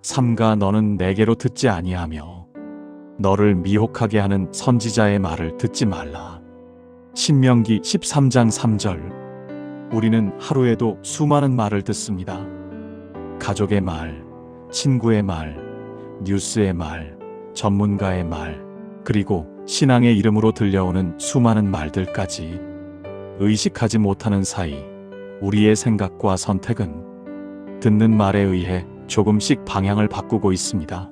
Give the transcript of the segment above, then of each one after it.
삼가 너는 내게로 듣지 아니하며 너를 미혹하게 하는 선지자의 말을 듣지 말라. 신명기 13장 3절. 우리는 하루에도 수많은 말을 듣습니다. 가족의 말, 친구의 말, 뉴스의 말, 전문가의 말, 그리고 신앙의 이름으로 들려오는 수많은 말들까지 의식하지 못하는 사이 우리의 생각과 선택은 듣는 말에 의해 조금씩 방향을 바꾸고 있습니다.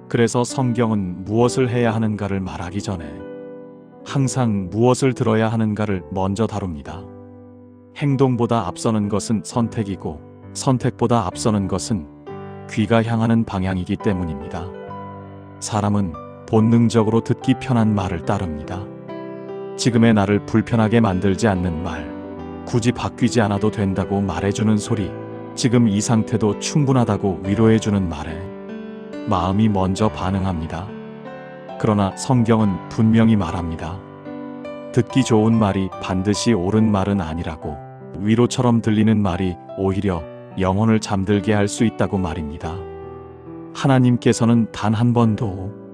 그래서 성경은 무엇을 해야 하는가를 말하기 전에 항상 무엇을 들어야 하는가를 먼저 다룹니다. 행동보다 앞서는 것은 선택이고 선택보다 앞서는 것은 귀가 향하는 방향이기 때문입니다. 사람은 본능적으로 듣기 편한 말을 따릅니다. 지금의 나를 불편하게 만들지 않는 말, 굳이 바뀌지 않아도 된다고 말해주는 소리, 지금 이 상태도 충분하다고 위로해주는 말에 마음이 먼저 반응합니다. 그러나 성경은 분명히 말합니다. 듣기 좋은 말이 반드시 옳은 말은 아니라고, 위로처럼 들리는 말이 오히려 영혼을 잠들게 할 수 있다고 말입니다. 하나님께서는 단 한 번도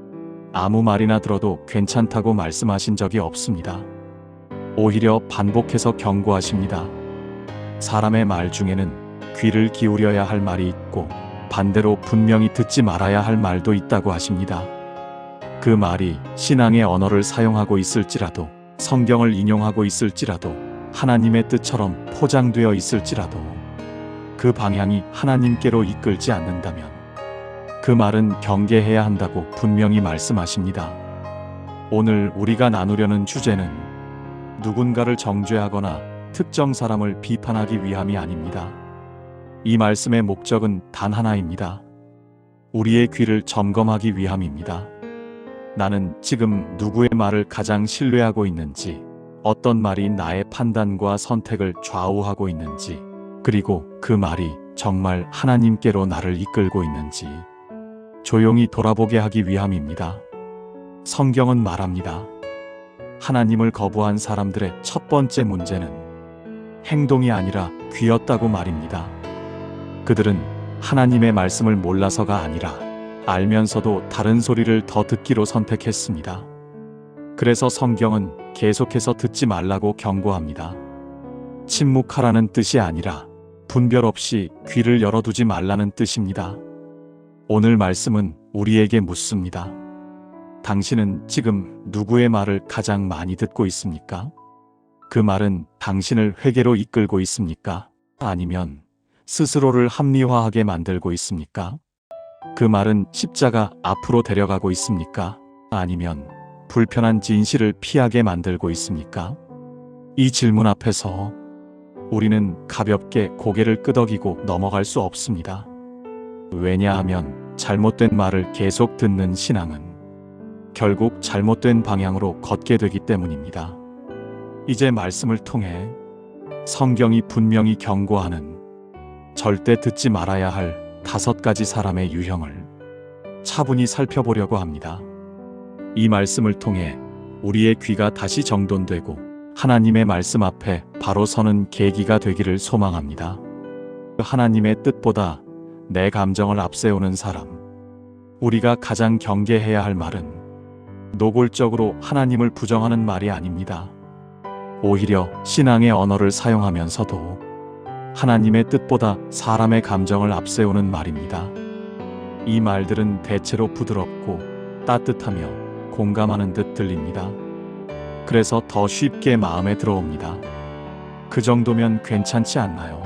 아무 말이나 들어도 괜찮다고 말씀하신 적이 없습니다. 오히려 반복해서 경고하십니다. 사람의 말 중에는 귀를 기울여야 할 말이 있고 반대로 분명히 듣지 말아야 할 말도 있다고 하십니다. 그 말이 신앙의 언어를 사용하고 있을지라도, 성경을 인용하고 있을지라도, 하나님의 뜻처럼 포장되어 있을지라도 그 방향이 하나님께로 이끌지 않는다면 그 말은 경계해야 한다고 분명히 말씀하십니다. 오늘 우리가 나누려는 주제는 누군가를 정죄하거나 특정 사람을 비판하기 위함이 아닙니다. 이 말씀의 목적은 단 하나입니다. 우리의 귀를 점검하기 위함입니다. 나는 지금 누구의 말을 가장 신뢰하고 있는지, 어떤 말이 나의 판단과 선택을 좌우하고 있는지, 그리고 그 말이 정말 하나님께로 나를 이끌고 있는지 조용히 돌아보게 하기 위함입니다. 성경은 말합니다. 하나님을 거부한 사람들의 첫 번째 문제는 행동이 아니라 귀였다고 말입니다. 그들은 하나님의 말씀을 몰라서가 아니라 알면서도 다른 소리를 더 듣기로 선택했습니다. 그래서 성경은 계속해서 듣지 말라고 경고합니다. 침묵하라는 뜻이 아니라 분별 없이 귀를 열어두지 말라는 뜻입니다. 오늘 말씀은 우리에게 묻습니다. 당신은 지금 누구의 말을 가장 많이 듣고 있습니까? 그 말은 당신을 회개로 이끌고 있습니까? 아니면 스스로를 합리화하게 만들고 있습니까? 그 말은 십자가 앞으로 데려가고 있습니까? 아니면 불편한 진실을 피하게 만들고 있습니까? 이 질문 앞에서 우리는 가볍게 고개를 끄덕이고 넘어갈 수 없습니다. 왜냐하면 잘못된 말을 계속 듣는 신앙은 결국 잘못된 방향으로 걷게 되기 때문입니다. 이제 말씀을 통해 성경이 분명히 경고하는 절대 듣지 말아야 할 5가지 사람의 유형을 차분히 살펴보려고 합니다. 이 말씀을 통해 우리의 귀가 다시 정돈되고 하나님의 말씀 앞에 바로 서는 계기가 되기를 소망합니다. 하나님의 뜻보다 내 감정을 앞세우는 사람, 우리가 가장 경계해야 할 말은 노골적으로 하나님을 부정하는 말이 아닙니다. 오히려 신앙의 언어를 사용하면서도 하나님의 뜻보다 사람의 감정을 앞세우는 말입니다. 이 말들은 대체로 부드럽고 따뜻하며 공감하는 듯 들립니다. 그래서 더 쉽게 마음에 들어옵니다. 그 정도면 괜찮지 않나요?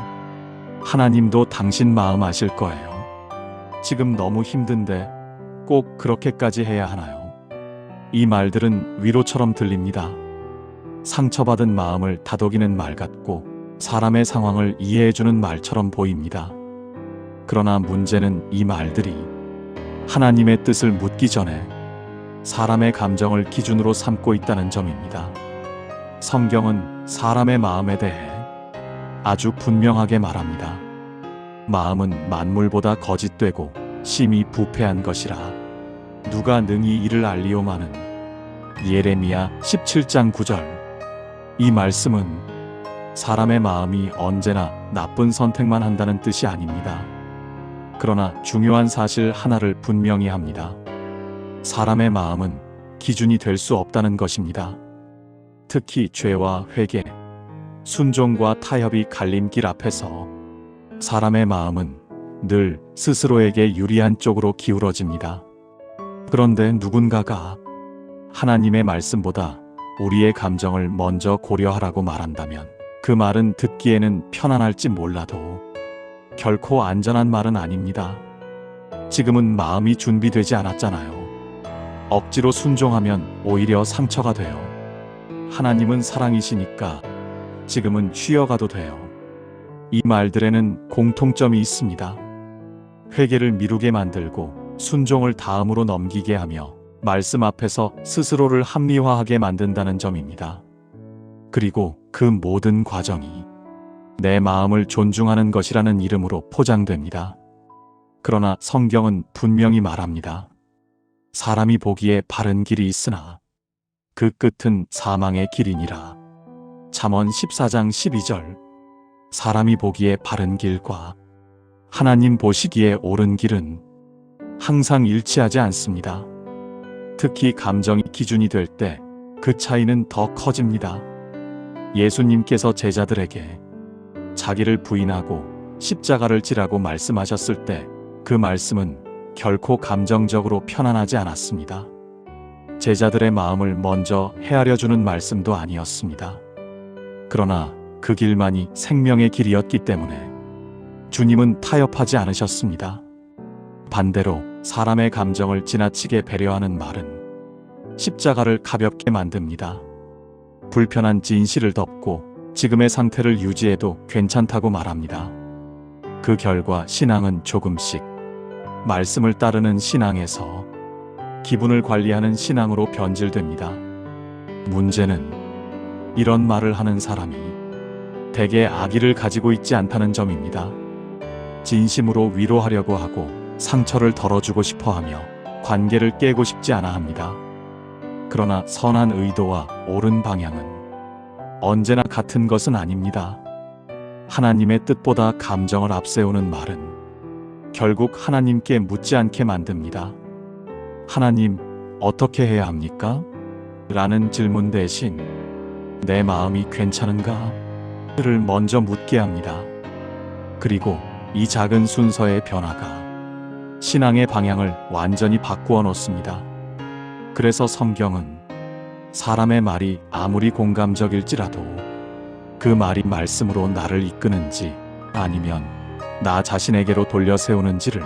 하나님도 당신 마음 아실 거예요. 지금 너무 힘든데 꼭 그렇게까지 해야 하나요? 이 말들은 위로처럼 들립니다. 상처받은 마음을 다독이는 말 같고 사람의 상황을 이해해주는 말처럼 보입니다. 그러나 문제는 이 말들이 하나님의 뜻을 묻기 전에 사람의 감정을 기준으로 삼고 있다는 점입니다. 성경은 사람의 마음에 대해 아주 분명하게 말합니다. 마음은 만물보다 거짓되고 심히 부패한 것이라 누가 능히 이를 알리오마는. 예레미야 17장 9절. 이 말씀은 사람의 마음이 언제나 나쁜 선택만 한다는 뜻이 아닙니다. 그러나 중요한 사실 하나를 분명히 합니다. 사람의 마음은 기준이 될 수 없다는 것입니다. 특히 죄와 회개, 순종과 타협이 갈림길 앞에서 사람의 마음은 늘 스스로에게 유리한 쪽으로 기울어집니다. 그런데 누군가가 하나님의 말씀보다 우리의 감정을 먼저 고려하라고 말한다면 그 말은 듣기에는 편안할지 몰라도 결코 안전한 말은 아닙니다. 지금은 마음이 준비되지 않았잖아요. 억지로 순종하면 오히려 상처가 돼요. 하나님은 사랑이시니까 지금은 쉬어가도 돼요. 이 말들에는 공통점이 있습니다. 회개를 미루게 만들고 순종을 다음으로 넘기게 하며 말씀 앞에서 스스로를 합리화하게 만든다는 점입니다. 그리고 그 모든 과정이 내 마음을 존중하는 것이라는 이름으로 포장됩니다. 그러나 성경은 분명히 말합니다. 사람이 보기에 바른 길이 있으나 그 끝은 사망의 길이니라. 잠언 14장 12절. 사람이 보기에 바른 길과 하나님 보시기에 옳은 길은 항상 일치하지 않습니다. 특히 감정이 기준이 될 때 그 차이는 더 커집니다. 예수님께서 제자들에게 자기를 부인하고 십자가를 지라고 말씀하셨을 때 그 말씀은 결코 감정적으로 편안하지 않았습니다. 제자들의 마음을 먼저 헤아려주는 말씀도 아니었습니다. 그러나 그 길만이 생명의 길이었기 때문에 주님은 타협하지 않으셨습니다. 반대로 사람의 감정을 지나치게 배려하는 말은 십자가를 가볍게 만듭니다. 불편한 진실을 덮고 지금의 상태를 유지해도 괜찮다고 말합니다. 그 결과 신앙은 조금씩 말씀을 따르는 신앙에서 기분을 관리하는 신앙으로 변질됩니다. 문제는 이런 말을 하는 사람이 대개 악의를 가지고 있지 않다는 점입니다. 진심으로 위로하려고 하고 상처를 덜어주고 싶어 하며 관계를 깨고 싶지 않아 합니다. 그러나 선한 의도와 옳은 방향은 언제나 같은 것은 아닙니다. 하나님의 뜻보다 감정을 앞세우는 말은 결국 하나님께 묻지 않게 만듭니다. 하나님, 어떻게 해야 합니까? 라는 질문 대신 내 마음이 괜찮은가? 를 먼저 묻게 합니다. 그리고 이 작은 순서의 변화가 신앙의 방향을 완전히 바꾸어 놓습니다. 그래서 성경은 사람의 말이 아무리 공감적일지라도 그 말이 말씀으로 나를 이끄는지 아니면 나 자신에게로 돌려 세우는지를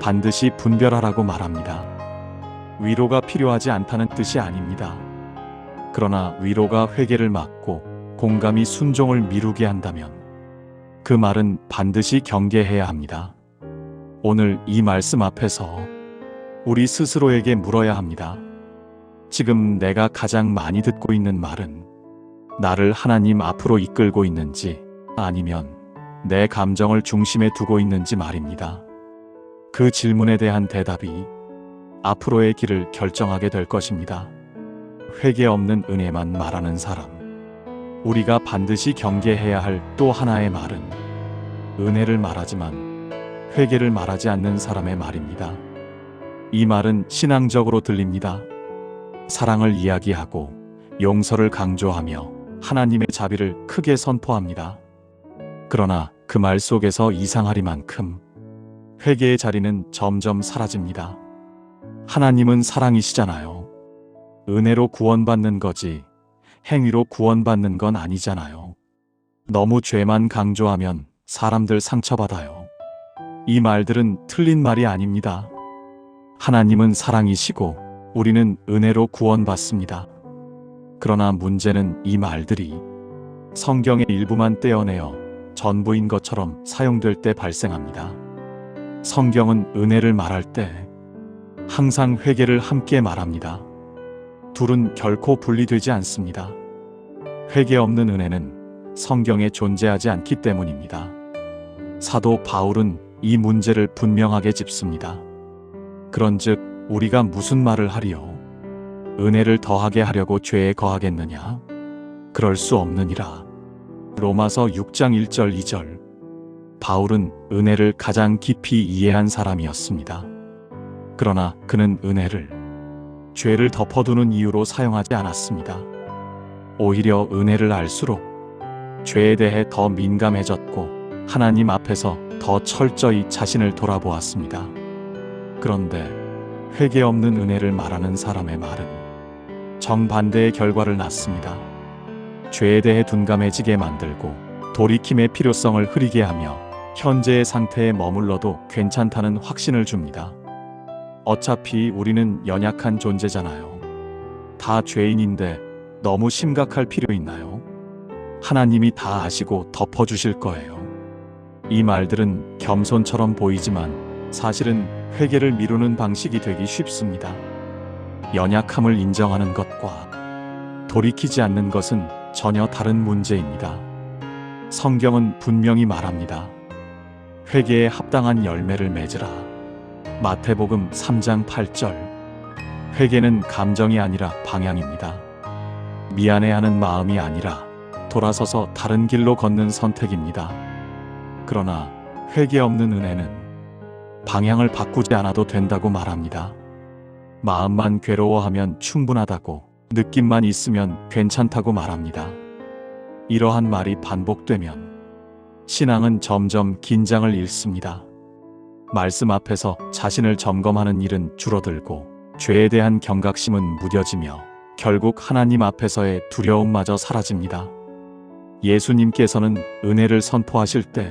반드시 분별하라고 말합니다. 위로가 필요하지 않다는 뜻이 아닙니다. 그러나 위로가 회개를 막고 공감이 순종을 미루게 한다면 그 말은 반드시 경계해야 합니다. 오늘 이 말씀 앞에서 우리 스스로에게 물어야 합니다. 지금 내가 가장 많이 듣고 있는 말은 나를 하나님 앞으로 이끌고 있는지 아니면 내 감정을 중심에 두고 있는지 말입니다. 그 질문에 대한 대답이 앞으로의 길을 결정하게 될 것입니다. 회개 없는 은혜만 말하는 사람. 우리가 반드시 경계해야 할 또 하나의 말은 은혜를 말하지만 회개를 말하지 않는 사람의 말입니다. 이 말은 신앙적으로 들립니다. 사랑을 이야기하고 용서를 강조하며 하나님의 자비를 크게 선포합니다. 그러나 그 말 속에서 이상하리만큼 회개의 자리는 점점 사라집니다. 하나님은 사랑이시잖아요. 은혜로 구원받는 거지 행위로 구원받는 건 아니잖아요. 너무 죄만 강조하면 사람들 상처받아요. 이 말들은 틀린 말이 아닙니다. 하나님은 사랑이시고 우리는 은혜로 구원받습니다. 그러나 문제는 이 말들이 성경의 일부만 떼어내어 전부인 것처럼 사용될 때 발생합니다. 성경은 은혜를 말할 때 항상 회개를 함께 말합니다. 둘은 결코 분리되지 않습니다. 회개 없는 은혜는 성경에 존재하지 않기 때문입니다. 사도 바울은 이 문제를 분명하게 짚습니다. 그런즉 우리가 무슨 말을 하리요? 은혜를 더하게 하려고 죄에 거하겠느냐? 그럴 수 없느니라. 로마서 6장 1절 2절. 바울은 은혜를 가장 깊이 이해한 사람이었습니다. 그러나 그는 은혜를 죄를 덮어두는 이유로 사용하지 않았습니다. 오히려 은혜를 알수록 죄에 대해 더 민감해졌고 하나님 앞에서 더 철저히 자신을 돌아보았습니다. 그런데 회개 없는 은혜를 말하는 사람의 말은 정반대의 결과를 낳습니다. 죄에 대해 둔감해지게 만들고 돌이킴의 필요성을 흐리게 하며 현재의 상태에 머물러도 괜찮다는 확신을 줍니다. 어차피 우리는 연약한 존재잖아요. 다 죄인인데 너무 심각할 필요 있나요? 하나님이 다 아시고 덮어주실 거예요. 이 말들은 겸손처럼 보이지만 사실은 회개를 미루는 방식이 되기 쉽습니다. 연약함을 인정하는 것과 돌이키지 않는 것은 전혀 다른 문제입니다. 성경은 분명히 말합니다. 회개에 합당한 열매를 맺으라. 마태복음 3장 8절. 회개는 감정이 아니라 방향입니다. 미안해하는 마음이 아니라 돌아서서 다른 길로 걷는 선택입니다. 그러나 회개 없는 은혜는 방향을 바꾸지 않아도 된다고 말합니다. 마음만 괴로워하면 충분하다고, 느낌만 있으면 괜찮다고 말합니다. 이러한 말이 반복되면 신앙은 점점 긴장을 잃습니다. 말씀 앞에서 자신을 점검하는 일은 줄어들고 죄에 대한 경각심은 무뎌지며 결국 하나님 앞에서의 두려움마저 사라집니다. 예수님께서는 은혜를 선포하실 때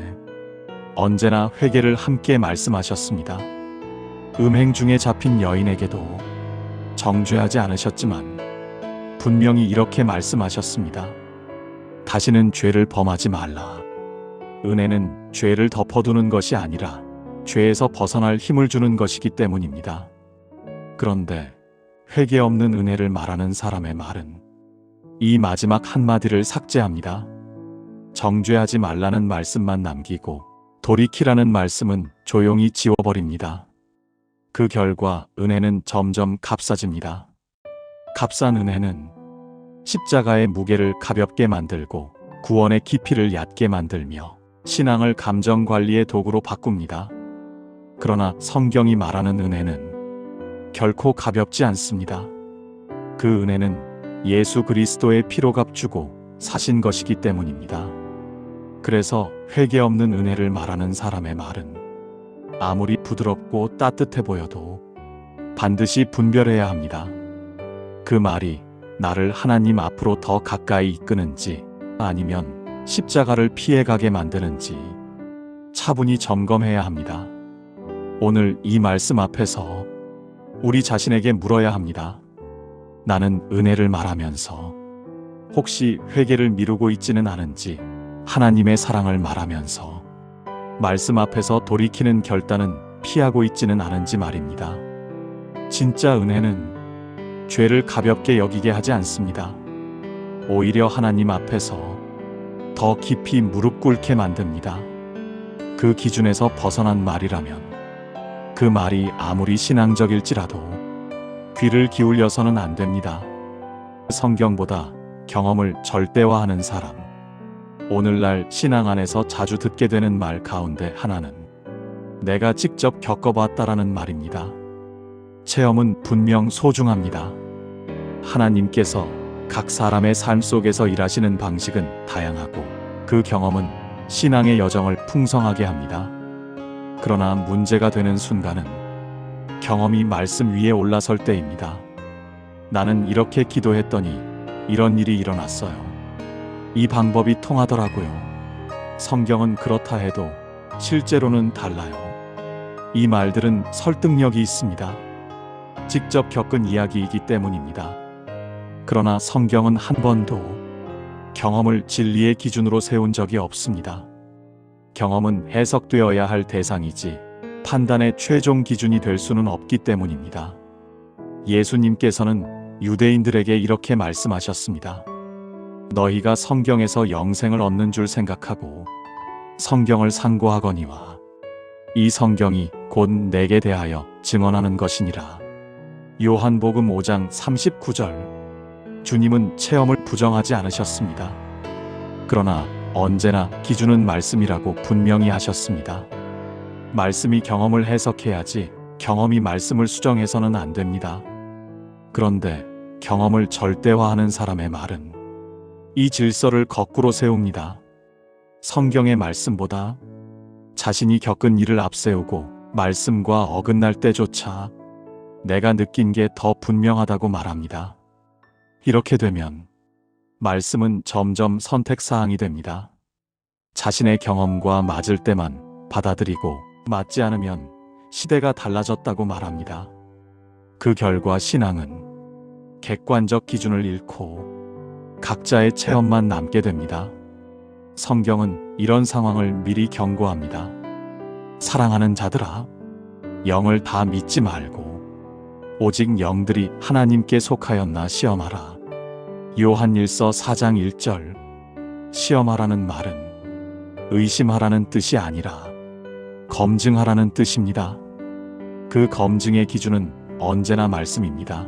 언제나 회개를 함께 말씀하셨습니다. 음행 중에 잡힌 여인에게도 정죄하지 않으셨지만 분명히 이렇게 말씀하셨습니다. 다시는 죄를 범하지 말라. 은혜는 죄를 덮어두는 것이 아니라 죄에서 벗어날 힘을 주는 것이기 때문입니다. 그런데 회개 없는 은혜를 말하는 사람의 말은 이 마지막 한마디를 삭제합니다. 정죄하지 말라는 말씀만 남기고 돌이키라는 말씀은 조용히 지워버립니다. 그 결과 은혜는 점점 값싸집니다. 값싼 은혜는 십자가의 무게를 가볍게 만들고 구원의 깊이를 얕게 만들며 신앙을 감정 관리의 도구로 바꿉니다. 그러나 성경이 말하는 은혜는 결코 가볍지 않습니다. 그 은혜는 예수 그리스도의 피로 값주고 사신 것이기 때문입니다. 그래서 회개 없는 은혜를 말하는 사람의 말은 아무리 부드럽고 따뜻해 보여도 반드시 분별해야 합니다. 그 말이 나를 하나님 앞으로 더 가까이 이끄는지 아니면 십자가를 피해가게 만드는지 차분히 점검해야 합니다. 오늘 이 말씀 앞에서 우리 자신에게 물어야 합니다. 나는 은혜를 말하면서 혹시 회개를 미루고 있지는 않은지, 하나님의 사랑을 말하면서 말씀 앞에서 돌이키는 결단은 피하고 있지는 않은지 말입니다. 진짜 은혜는 죄를 가볍게 여기게 하지 않습니다. 오히려 하나님 앞에서 더 깊이 무릎 꿇게 만듭니다. 그 기준에서 벗어난 말이라면 그 말이 아무리 신앙적일지라도 귀를 기울여서는 안 됩니다. 성경보다 경험을 절대화하는 사람. 오늘날 신앙 안에서 자주 듣게 되는 말 가운데 하나는 내가 직접 겪어봤다라는 말입니다. 체험은 분명 소중합니다. 하나님께서 각 사람의 삶 속에서 일하시는 방식은 다양하고 그 경험은 신앙의 여정을 풍성하게 합니다. 그러나 문제가 되는 순간은 경험이 말씀 위에 올라설 때입니다. 나는 이렇게 기도했더니 이런 일이 일어났어요. 이 방법이 통하더라고요. 성경은 그렇다 해도 실제로는 달라요. 이 말들은 설득력이 있습니다. 직접 겪은 이야기이기 때문입니다. 그러나 성경은 한 번도 경험을 진리의 기준으로 세운 적이 없습니다. 경험은 해석되어야 할 대상이지 판단의 최종 기준이 될 수는 없기 때문입니다. 예수님께서는 유대인들에게 이렇게 말씀하셨습니다. 너희가 성경에서 영생을 얻는 줄 생각하고 성경을 상고하거니와 이 성경이 곧 내게 대하여 증언하는 것이니라. 요한복음 5장 39절. 주님은 체험을 부정하지 않으셨습니다. 그러나 언제나 기준은 말씀이라고 분명히 하셨습니다. 말씀이 경험을 해석해야지 경험이 말씀을 수정해서는 안 됩니다. 그런데 경험을 절대화하는 사람의 말은 이 질서를 거꾸로 세웁니다. 성경의 말씀보다 자신이 겪은 일을 앞세우고 말씀과 어긋날 때조차 내가 느낀 게 더 분명하다고 말합니다. 이렇게 되면 말씀은 점점 선택사항이 됩니다. 자신의 경험과 맞을 때만 받아들이고 맞지 않으면 시대가 달라졌다고 말합니다. 그 결과 신앙은 객관적 기준을 잃고 각자의 체험만 남게 됩니다. 성경은 이런 상황을 미리 경고합니다. 사랑하는 자들아, 영을 다 믿지 말고 오직 영들이 하나님께 속하였나 시험하라. 요한일서 4장 1절. 시험하라는 말은 의심하라는 뜻이 아니라 검증하라는 뜻입니다. 그 검증의 기준은 언제나 말씀입니다.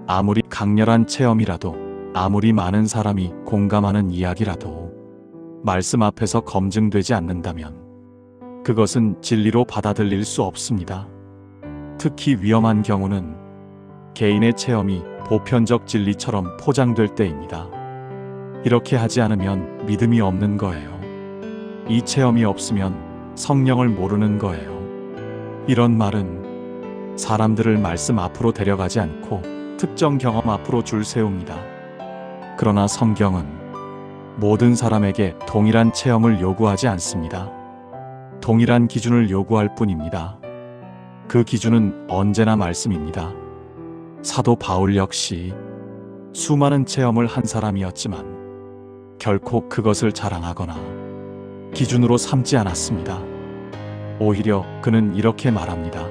아무리 강렬한 체험이라도, 아무리 많은 사람이 공감하는 이야기라도 말씀 앞에서 검증되지 않는다면 그것은 진리로 받아들일 수 없습니다. 특히 위험한 경우는 개인의 체험이 보편적 진리처럼 포장될 때입니다. 이렇게 하지 않으면 믿음이 없는 거예요. 이 체험이 없으면 성령을 모르는 거예요. 이런 말은 사람들을 말씀 앞으로 데려가지 않고 특정 경험 앞으로 줄 세웁니다. 그러나 성경은 모든 사람에게 동일한 체험을 요구하지 않습니다. 동일한 기준을 요구할 뿐입니다. 그 기준은 언제나 말씀입니다. 사도 바울 역시 수많은 체험을 한 사람이었지만 결코 그것을 자랑하거나 기준으로 삼지 않았습니다. 오히려 그는 이렇게 말합니다.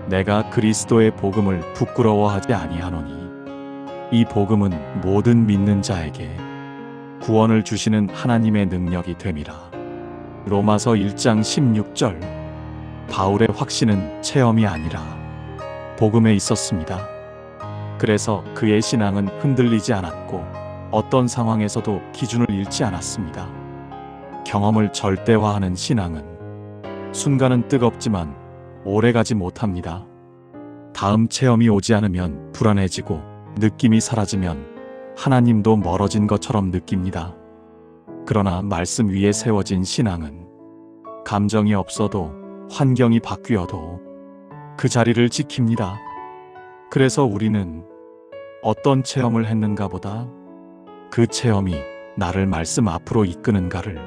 내가 그리스도의 복음을 부끄러워하지 아니하노니 이 복음은 모든 믿는 자에게 구원을 주시는 하나님의 능력이 됨이라. 로마서 1장 16절. 바울의 확신은 체험이 아니라 복음에 있었습니다. 그래서 그의 신앙은 흔들리지 않았고 어떤 상황에서도 기준을 잃지 않았습니다. 경험을 절대화하는 신앙은 순간은 뜨겁지만 오래가지 못합니다. 다음 체험이 오지 않으면 불안해지고 느낌이 사라지면 하나님도 멀어진 것처럼 느낍니다. 그러나 말씀 위에 세워진 신앙은 감정이 없어도 환경이 바뀌어도 그 자리를 지킵니다. 그래서 우리는 어떤 체험을 했는가 보다 그 체험이 나를 말씀 앞으로 이끄는가를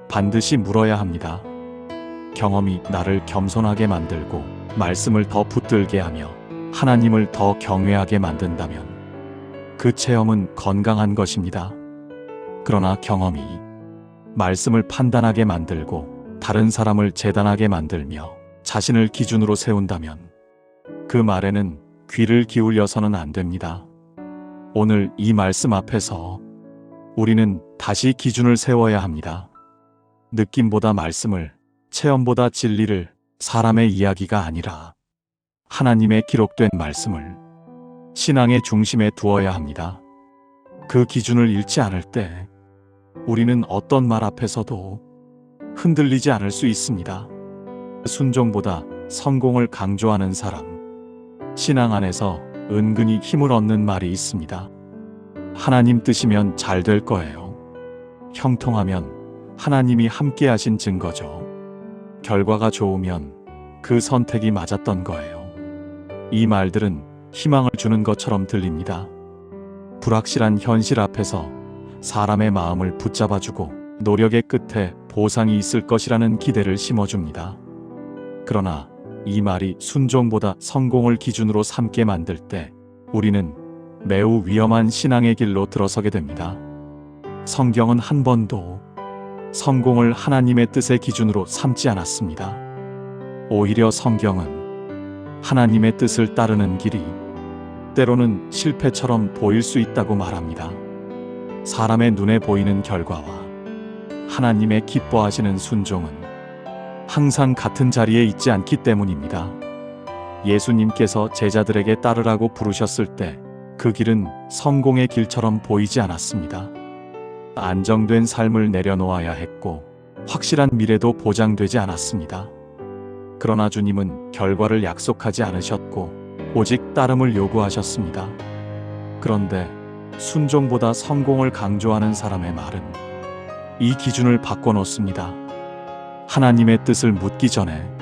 반드시 물어야 합니다. 경험이 나를 겸손하게 만들고 말씀을 더 붙들게 하며 하나님을 더 경외하게 만든다면 그 체험은 건강한 것입니다. 그러나 경험이 말씀을 판단하게 만들고 다른 사람을 재단하게 만들며 자신을 기준으로 세운다면 그 말에는 귀를 기울여서는 안 됩니다. 오늘 이 말씀 앞에서 우리는 다시 기준을 세워야 합니다. 느낌보다 말씀을, 체험보다 진리를, 사람의 이야기가 아니라 하나님의 기록된 말씀을 신앙의 중심에 두어야 합니다. 그 기준을 잃지 않을 때 우리는 어떤 말 앞에서도 흔들리지 않을 수 있습니다. 순종보다 성공을 강조하는 사람, 신앙 안에서 은근히 힘을 얻는 말이 있습니다. 하나님 뜻이면 잘 될 거예요. 형통하면 하나님이 함께 하신 증거죠. 결과가 좋으면 그 선택이 맞았던 거예요. 이 말들은 희망을 주는 것처럼 들립니다. 불확실한 현실 앞에서 사람의 마음을 붙잡아주고 노력의 끝에 보상이 있을 것이라는 기대를 심어줍니다. 그러나 이 말이 순종보다 성공을 기준으로 삼게 만들 때 우리는 매우 위험한 신앙의 길로 들어서게 됩니다. 성경은 한 번도 성공을 하나님의 뜻의 기준으로 삼지 않았습니다. 오히려 성경은 하나님의 뜻을 따르는 길이 때로는 실패처럼 보일 수 있다고 말합니다. 사람의 눈에 보이는 결과와 하나님의 기뻐하시는 순종은 항상 같은 자리에 있지 않기 때문입니다. 예수님께서 제자들에게 따르라고 부르셨을 때 그 길은 성공의 길처럼 보이지 않았습니다. 안정된 삶을 내려놓아야 했고 확실한 미래도 보장되지 않았습니다. 그러나 주님은 결과를 약속하지 않으셨고 오직 따름을 요구하셨습니다. 그런데 순종보다 성공을 강조하는 사람의 말은 이 기준을 바꿔놓습니다. 하나님의 뜻을 묻기 전에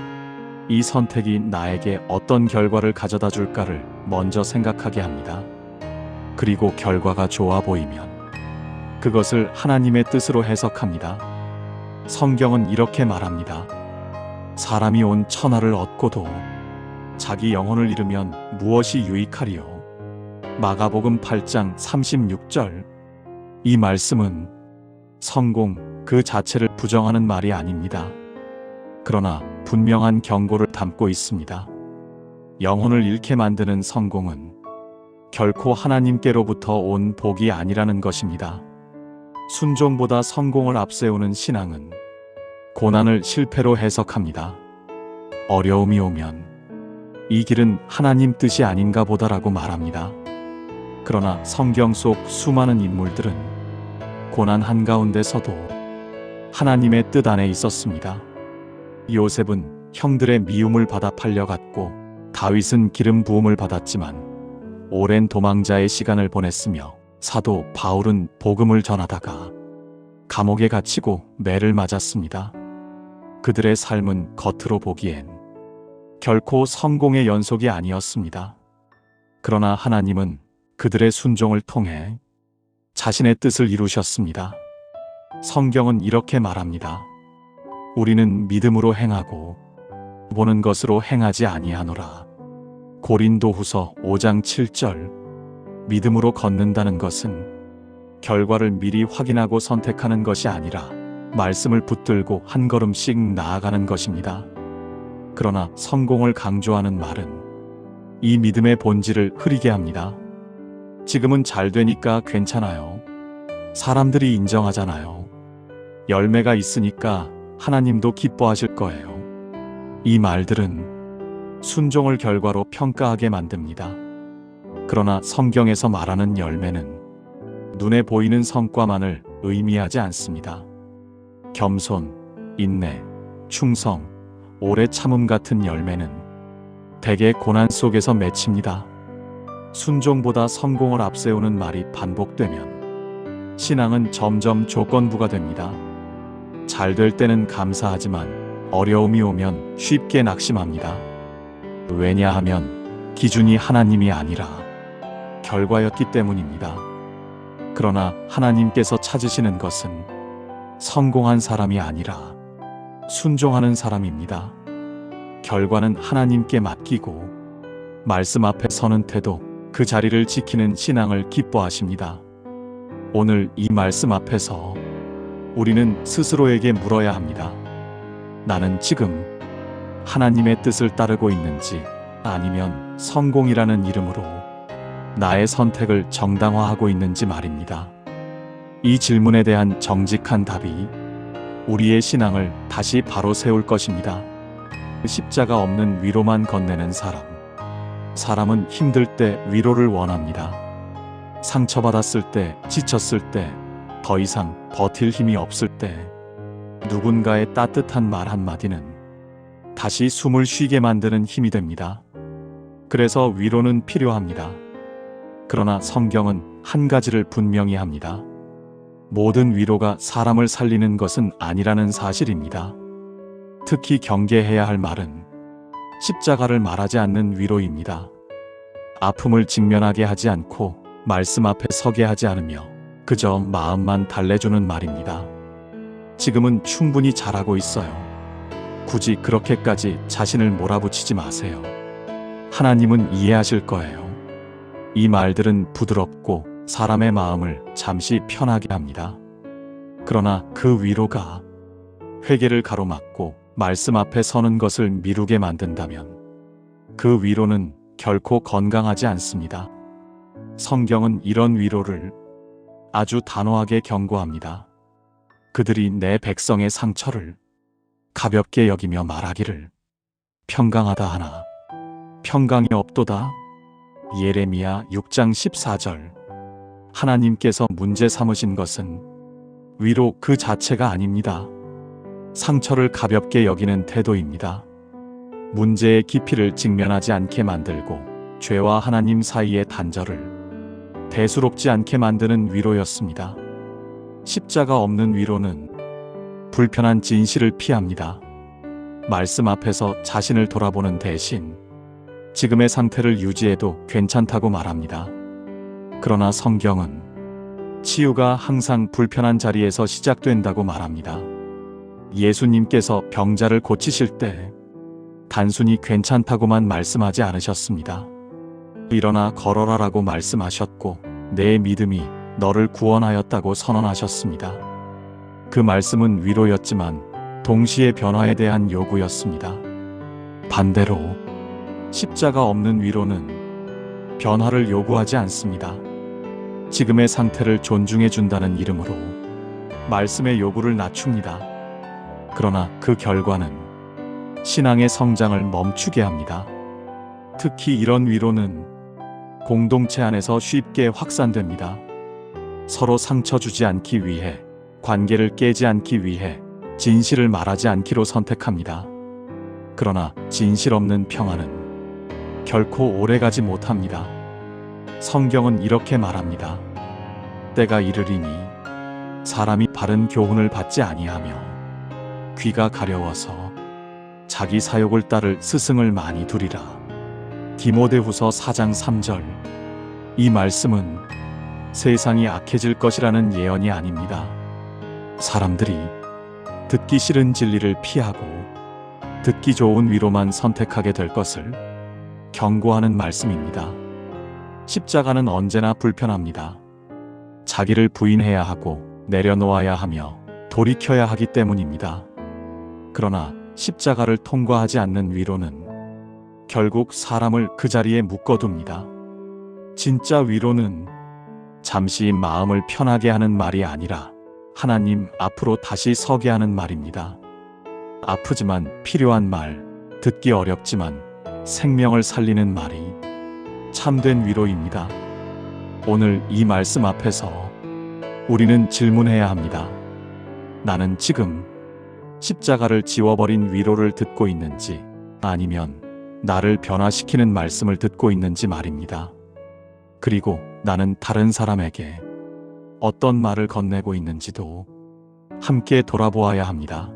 이 선택이 나에게 어떤 결과를 가져다 줄까를 먼저 생각하게 합니다. 그리고 결과가 좋아 보이면 그것을 하나님의 뜻으로 해석합니다. 성경은 이렇게 말합니다. 사람이 온 천하를 얻고도 자기 영혼을 잃으면 무엇이 유익하리요? 마가복음 8장 36절. 이 말씀은 성공 그 자체를 부정하는 말이 아닙니다. 그러나 분명한 경고를 담고 있습니다. 영혼을 잃게 만드는 성공은 결코 하나님께로부터 온 복이 아니라는 것입니다. 순종보다 성공을 앞세우는 신앙은 고난을 실패로 해석합니다. 어려움이 오면 이 길은 하나님 뜻이 아닌가 보다라고 말합니다. 그러나 성경 속 수많은 인물들은 고난 한가운데서도 하나님의 뜻 안에 있었습니다. 요셉은 형들의 미움을 받아 팔려갔고 다윗은 기름 부음을 받았지만 오랜 도망자의 시간을 보냈으며 사도 바울은 복음을 전하다가 감옥에 갇히고 매를 맞았습니다. 그들의 삶은 겉으로 보기엔 결코 성공의 연속이 아니었습니다. 그러나 하나님은 그들의 순종을 통해 자신의 뜻을 이루셨습니다. 성경은 이렇게 말합니다. 우리는 믿음으로 행하고 보는 것으로 행하지 아니하노라. 고린도후서 5장 7절. 믿음으로 걷는다는 것은 결과를 미리 확인하고 선택하는 것이 아니라 말씀을 붙들고 한 걸음씩 나아가는 것입니다. 그러나 성공을 강조하는 말은 이 믿음의 본질을 흐리게 합니다. 지금은 잘 되니까 괜찮아요. 사람들이 인정하잖아요. 열매가 있으니까 하나님도 기뻐하실 거예요. 이 말들은 순종을 결과로 평가하게 만듭니다. 그러나 성경에서 말하는 열매는 눈에 보이는 성과만을 의미하지 않습니다. 겸손, 인내, 충성, 오래 참음 같은 열매는 대개 고난 속에서 맺힙니다. 순종보다 성공을 앞세우는 말이 반복되면 신앙은 점점 조건부가 됩니다. 잘 될 때는 감사하지만 어려움이 오면 쉽게 낙심합니다. 왜냐하면 기준이 하나님이 아니라 결과였기 때문입니다. 그러나 하나님께서 찾으시는 것은 성공한 사람이 아니라 순종하는 사람입니다. 결과는 하나님께 맡기고 말씀 앞에 서는 태도, 그 자리를 지키는 신앙을 기뻐하십니다. 오늘 이 말씀 앞에서 우리는 스스로에게 물어야 합니다. 나는 지금 하나님의 뜻을 따르고 있는지 아니면 성공이라는 이름으로 나의 선택을 정당화하고 있는지 말입니다. 이 질문에 대한 정직한 답이 우리의 신앙을 다시 바로 세울 것입니다. 십자가 없는 위로만 건네는 사람은 힘들 때 위로를 원합니다. 상처받았을 때, 지쳤을 때, 더 이상 버틸 힘이 없을 때 누군가의 따뜻한 말 한마디는 다시 숨을 쉬게 만드는 힘이 됩니다. 그래서 위로는 필요합니다. 그러나 성경은 한 가지를 분명히 합니다. 모든 위로가 사람을 살리는 것은 아니라는 사실입니다. 특히 경계해야 할 말은 십자가를 말하지 않는 위로입니다. 아픔을 직면하게 하지 않고 말씀 앞에 서게 하지 않으며 그저 마음만 달래주는 말입니다. 지금은 충분히 잘하고 있어요. 굳이 그렇게까지 자신을 몰아붙이지 마세요. 하나님은 이해하실 거예요. 이 말들은 부드럽고 사람의 마음을 잠시 편하게 합니다. 그러나 그 위로가 회개를 가로막고 말씀 앞에 서는 것을 미루게 만든다면 그 위로는 결코 건강하지 않습니다. 성경은 이런 위로를 아주 단호하게 경고합니다. 그들이 내 백성의 상처를 가볍게 여기며 말하기를 평강하다 하나 평강이 없도다. 예레미야 6장 14절. 하나님께서 문제 삼으신 것은 위로 그 자체가 아닙니다. 상처를 가볍게 여기는 태도입니다. 문제의 깊이를 직면하지 않게 만들고 죄와 하나님 사이의 단절을 대수롭지 않게 만드는 위로였습니다. 십자가 없는 위로는 불편한 진실을 피합니다. 말씀 앞에서 자신을 돌아보는 대신 지금의 상태를 유지해도 괜찮다고 말합니다. 그러나 성경은 치유가 항상 불편한 자리에서 시작된다고 말합니다. 예수님께서 병자를 고치실 때 단순히 괜찮다고만 말씀하지 않으셨습니다. 일어나 걸어라라고 말씀하셨고 내 믿음이 너를 구원하였다고 선언하셨습니다. 그 말씀은 위로였지만 동시에 변화에 대한 요구였습니다. 반대로 십자가 없는 위로는 변화를 요구하지 않습니다. 지금의 상태를 존중해 준다는 이름으로 말씀의 요구를 낮춥니다. 그러나 그 결과는 신앙의 성장을 멈추게 합니다. 특히 이런 위로는 공동체 안에서 쉽게 확산됩니다. 서로 상처 주지 않기 위해, 관계를 깨지 않기 위해 진실을 말하지 않기로 선택합니다. 그러나 진실 없는 평화는 결코 오래가지 못합니다. 성경은 이렇게 말합니다. 때가 이르리니 사람이 바른 교훈을 받지 아니하며 귀가 가려워서 자기 사욕을 따를 스승을 많이 두리라. 디모데후서 4장 3절. 이 말씀은 세상이 악해질 것이라는 예언이 아닙니다. 사람들이 듣기 싫은 진리를 피하고 듣기 좋은 위로만 선택하게 될 것을 경고하는 말씀입니다. 십자가는 언제나 불편합니다. 자기를 부인해야 하고 내려놓아야 하며 돌이켜야 하기 때문입니다. 그러나 십자가를 통과하지 않는 위로는 결국 사람을 그 자리에 묶어둡니다. 진짜 위로는 잠시 마음을 편하게 하는 말이 아니라 하나님 앞으로 다시 서게 하는 말입니다. 아프지만 필요한 말, 듣기 어렵지만 생명을 살리는 말이 참된 위로입니다. 오늘 이 말씀 앞에서 우리는 질문해야 합니다. 나는 지금 십자가를 지워버린 위로를 듣고 있는지 아니면 나를 변화시키는 말씀을 듣고 있는지 말입니다. 그리고 나는 다른 사람에게 어떤 말을 건네고 있는지도 함께 돌아보아야 합니다.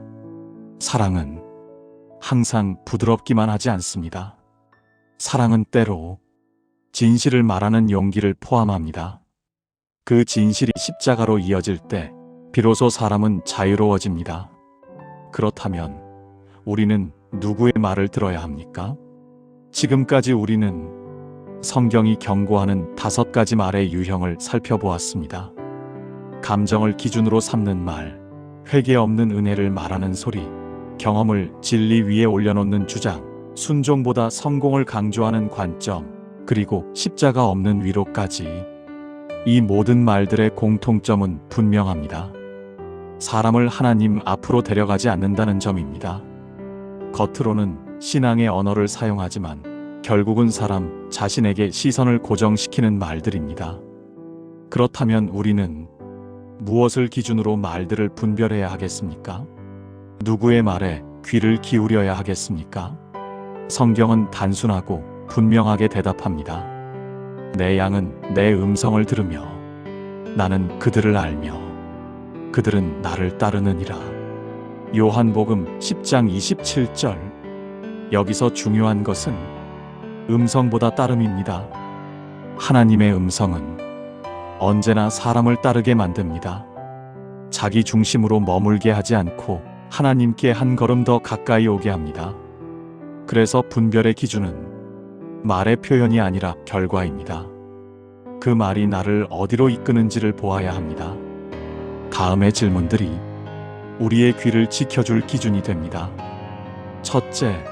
사랑은 항상 부드럽기만 하지 않습니다. 사랑은 때로 진실을 말하는 용기를 포함합니다. 그 진실이 십자가로 이어질 때 비로소 사람은 자유로워집니다. 그렇다면 우리는 누구의 말을 들어야 합니까? 지금까지 우리는 성경이 경고하는 5가지 말의 유형을 살펴보았습니다. 감정을 기준으로 삼는 말, 회개 없는 은혜를 말하는 소리, 경험을 진리 위에 올려놓는 주장, 순종보다 성공을 강조하는 관점, 그리고 십자가 없는 위로까지. 이 모든 말들의 공통점은 분명합니다. 사람을 하나님 앞으로 데려가지 않는다는 점입니다. 겉으로는 신앙의 언어를 사용하지만 결국은 사람 자신에게 시선을 고정시키는 말들입니다. 그렇다면 우리는 무엇을 기준으로 말들을 분별해야 하겠습니까? 누구의 말에 귀를 기울여야 하겠습니까? 성경은 단순하고 분명하게 대답합니다. 내 양은 내 음성을 들으며 나는 그들을 알며 그들은 나를 따르느니라. 요한복음 10장 27절. 여기서 중요한 것은 음성보다 따름입니다. 하나님의 음성은 언제나 사람을 따르게 만듭니다. 자기 중심으로 머물게 하지 않고 하나님께 한 걸음 더 가까이 오게 합니다. 그래서 분별의 기준은 말의 표현이 아니라 결과입니다. 그 말이 나를 어디로 이끄는지를 보아야 합니다. 다음의 질문들이 우리의 귀를 지켜줄 기준이 됩니다. 첫째,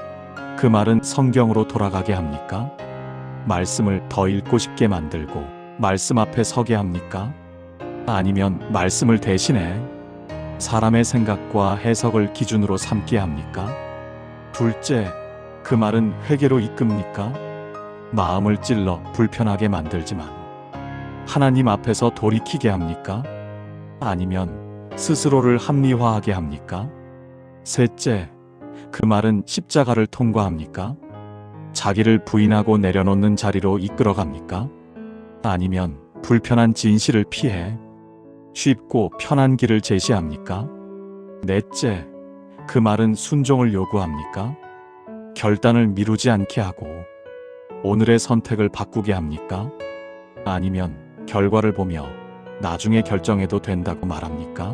그 말은 성경으로 돌아가게 합니까? 말씀을 더 읽고 싶게 만들고 말씀 앞에 서게 합니까? 아니면 말씀을 대신해 사람의 생각과 해석을 기준으로 삼게 합니까? 둘째, 그 말은 회개로 이끕니까? 마음을 찔러 불편하게 만들지만 하나님 앞에서 돌이키게 합니까? 아니면 스스로를 합리화하게 합니까? 셋째, 그 말은 십자가를 통과합니까? 자기를 부인하고 내려놓는 자리로 이끌어갑니까? 아니면 불편한 진실을 피해 쉽고 편한 길을 제시합니까? 넷째, 그 말은 순종을 요구합니까? 결단을 미루지 않게 하고 오늘의 선택을 바꾸게 합니까? 아니면 결과를 보며 나중에 결정해도 된다고 말합니까?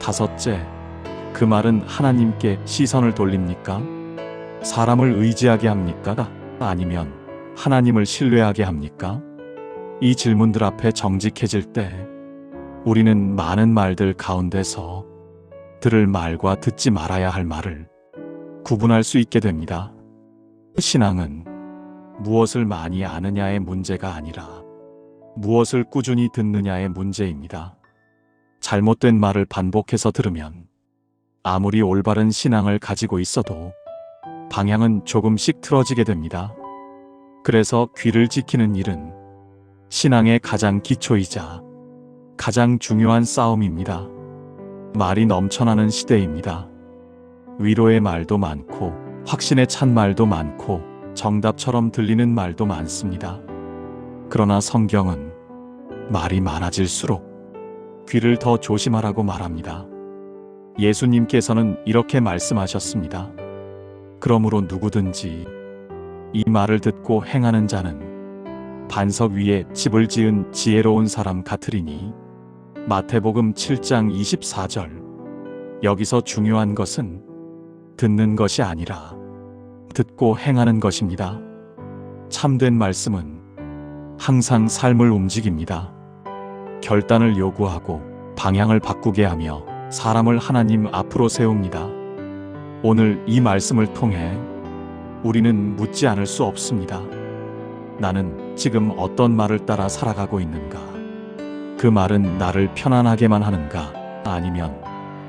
다섯째, 그 말은 하나님께 시선을 돌립니까? 사람을 의지하게 합니까? 아니면 하나님을 신뢰하게 합니까? 이 질문들 앞에 정직해질 때 우리는 많은 말들 가운데서 들을 말과 듣지 말아야 할 말을 구분할 수 있게 됩니다. 신앙은 무엇을 많이 아느냐의 문제가 아니라 무엇을 꾸준히 듣느냐의 문제입니다. 잘못된 말을 반복해서 들으면 아무리 올바른 신앙을 가지고 있어도 방향은 조금씩 틀어지게 됩니다. 그래서 귀를 지키는 일은 신앙의 가장 기초이자 가장 중요한 싸움입니다. 말이 넘쳐나는 시대입니다. 위로의 말도 많고 확신에 찬 말도 많고 정답처럼 들리는 말도 많습니다. 그러나 성경은 말이 많아질수록 귀를 더 조심하라고 말합니다. 예수님께서는 이렇게 말씀하셨습니다. 그러므로 누구든지 이 말을 듣고 행하는 자는 반석 위에 집을 지은 지혜로운 사람 같으리니. 마태복음 7장 24절. 여기서 중요한 것은 듣는 것이 아니라 듣고 행하는 것입니다. 참된 말씀은 항상 삶을 움직입니다. 결단을 요구하고 방향을 바꾸게 하며 사람을 하나님 앞으로 세웁니다. 오늘 이 말씀을 통해 우리는 묻지 않을 수 없습니다. 나는 지금 어떤 말을 따라 살아가고 있는가? 그 말은 나를 편안하게만 하는가? 아니면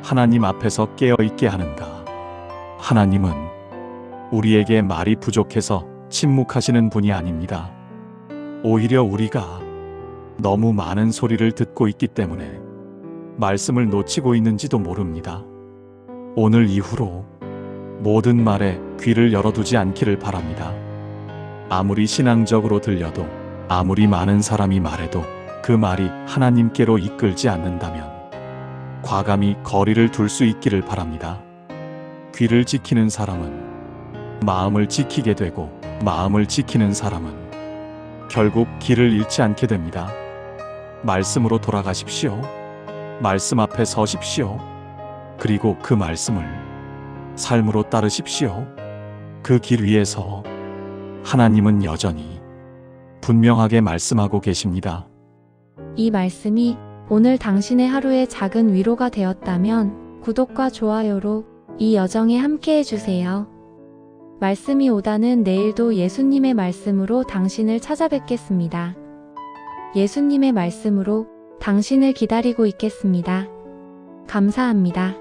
하나님 앞에서 깨어있게 하는가? 하나님은 우리에게 말이 부족해서 침묵하시는 분이 아닙니다. 오히려 우리가 너무 많은 소리를 듣고 있기 때문에 말씀을 놓치고 있는지도 모릅니다. 오늘 이후로 모든 말에 귀를 열어두지 않기를 바랍니다. 아무리 신앙적으로 들려도 아무리 많은 사람이 말해도 그 말이 하나님께로 이끌지 않는다면 과감히 거리를 둘 수 있기를 바랍니다. 귀를 지키는 사람은 마음을 지키게 되고 마음을 지키는 사람은 결국 길을 잃지 않게 됩니다. 말씀으로 돌아가십시오. 말씀 앞에 서십시오. 그리고 그 말씀을 삶으로 따르십시오. 그 길 위에서 하나님은 여전히 분명하게 말씀하고 계십니다. 이 말씀이 오늘 당신의 하루의 작은 위로가 되었다면 구독과 좋아요로 이 여정에 함께 해주세요. 말씀이 오다는 내일도 예수님의 말씀으로 당신을 찾아뵙겠습니다. 예수님의 말씀으로 당신을 기다리고 있겠습니다. 감사합니다.